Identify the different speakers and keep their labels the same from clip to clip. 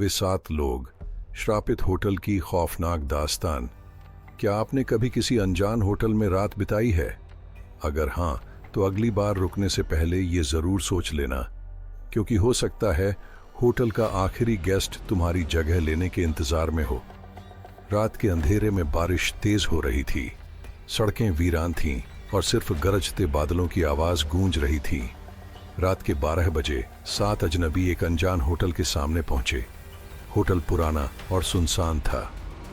Speaker 1: वे 7 लोग, श्रापित होटल की खौफनाक दास्तान। क्या आपने कभी किसी अनजान होटल में रात बिताई है? अगर हाँ, तो अगली बार रुकने से पहले ये जरूर सोच लेना, क्योंकि हो सकता है होटल का आखिरी गेस्ट तुम्हारी जगह लेने के इंतजार में हो। रात के अंधेरे में बारिश तेज हो रही थी, सड़कें वीरान थीं और सिर्फ गरजते बादलों की आवाज गूंज रही थी। रात के 12 बजे 7 अजनबी एक अनजान होटल के सामने पहुंचे। होटल पुराना और सुनसान था।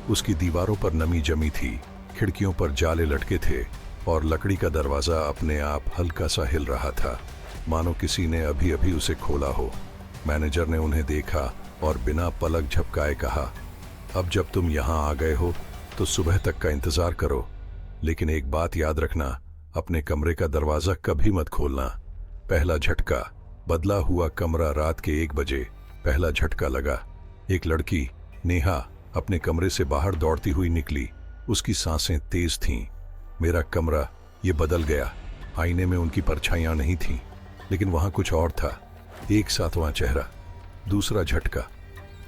Speaker 1: उसकी दीवारों पर नमी जमी थी, खिड़कियों पर जाले लटके थे और लकड़ी का दरवाजा अपने आप हल्का सा हिल रहा था, मानो किसी ने अभी अभी उसे खोला हो। मैनेजर ने उन्हें देखा और बिना पलक झपकाए कहा, अब जब तुम यहाँ आ गए हो तो सुबह तक का इंतजार करो, लेकिन एक बात याद रखना, अपने कमरे का दरवाजा कभी मत खोलना। पहला झटका। बदला हुआ कमरा। रात के 1 बजे पहला झटका लगा। एक लड़की, नेहा, अपने कमरे से बाहर दौड़ती हुई निकली। उसकी सांसें तेज थीं। मेरा कमरा, ये बदल गया। आईने में उनकी परछाइयां नहीं थीं, लेकिन वहां कुछ और था। एक 7वां चेहरा। दूसरा झटका।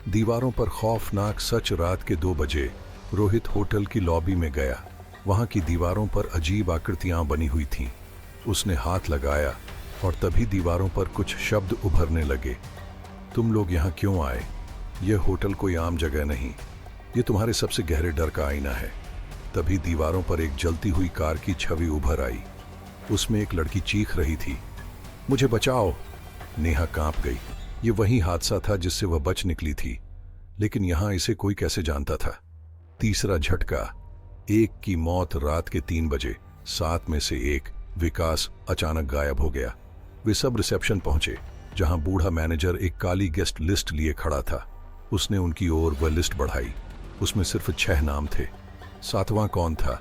Speaker 1: दीवारों पर खौफनाक सच। रात के 2 बजे रोहित होटल की लॉबी में गया। वहां की दीवारों पर अजीब आकृतियां बनी हुई थीं। उसने हाथ लगाया और तभी दीवारों पर कुछ शब्द उभरने लगे। तुम लोग यहाँ क्यों आए? यह होटल कोई आम जगह नहीं, ये तुम्हारे सबसे गहरे डर का आईना है। तभी दीवारों पर एक जलती हुई कार की छवि उभर आई। उसमें एक लड़की चीख रही थी, मुझे बचाओ। नेहा कांप गई। ये वही हादसा था जिससे वह बच निकली थी, लेकिन यहां इसे कोई कैसे जानता था। तीसरा झटका। एक की मौत। रात के 3 बजे 7 में से एक, विकास, अचानक गायब हो गया। वे सब रिसेप्शन पहुंचे, जहां बूढ़ा मैनेजर एक काली गेस्ट लिस्ट लिए खड़ा था। उसने उनकी ओर वह लिस्ट बढ़ाई। उसमें सिर्फ 6 नाम थे। 7वां कौन था?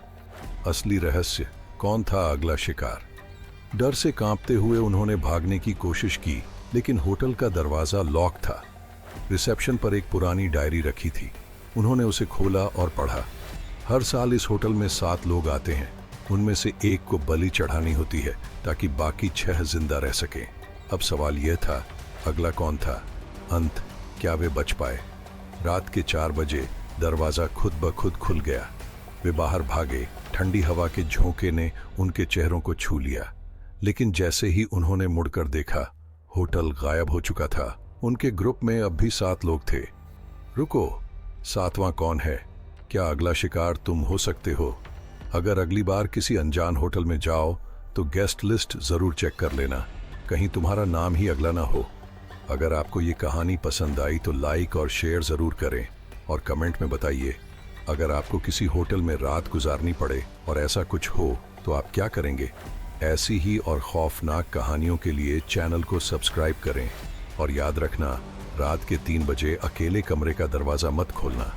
Speaker 1: असली रहस्य। कौन था अगला शिकार? डर से कांपते हुए उन्होंने भागने की कोशिश की, लेकिन होटल का दरवाजा लॉक था। रिसेप्शन पर एक पुरानी डायरी रखी थी। उन्होंने उसे खोला और पढ़ा। हर साल इस होटल में 7 लोग आते हैं। उनमें से एक को बलि चढ़ानी होती है ताकि बाकी 6 जिंदा रह सकें। अब सवाल यह था, अगला कौन था? अंत। क्या वे बच पाए? रात के 4 बजे दरवाजा खुद ब खुद खुल गया। वे बाहर भागे। ठंडी हवा के झोंके ने उनके चेहरों को छू लिया, लेकिन जैसे ही उन्होंने मुड़कर देखा, होटल गायब हो चुका था। उनके ग्रुप में अब भी 7 लोग थे। रुको, 7वां कौन है? क्या अगला शिकार तुम हो सकते हो? अगर अगली बार किसी अनजान होटल में जाओ तो गेस्ट लिस्ट जरूर चेक कर लेना, कहीं तुम्हारा नाम ही अगला ना हो। अगर आपको ये कहानी पसंद आई तो लाइक और शेयर जरूर करें और कमेंट में बताइए, अगर आपको किसी होटल में रात गुजारनी पड़े और ऐसा कुछ हो तो आप क्या करेंगे? ऐसी ही और खौफनाक कहानियों के लिए चैनल को सब्सक्राइब करें और याद रखना, रात के 3 बजे अकेले कमरे का दरवाजा मत खोलना।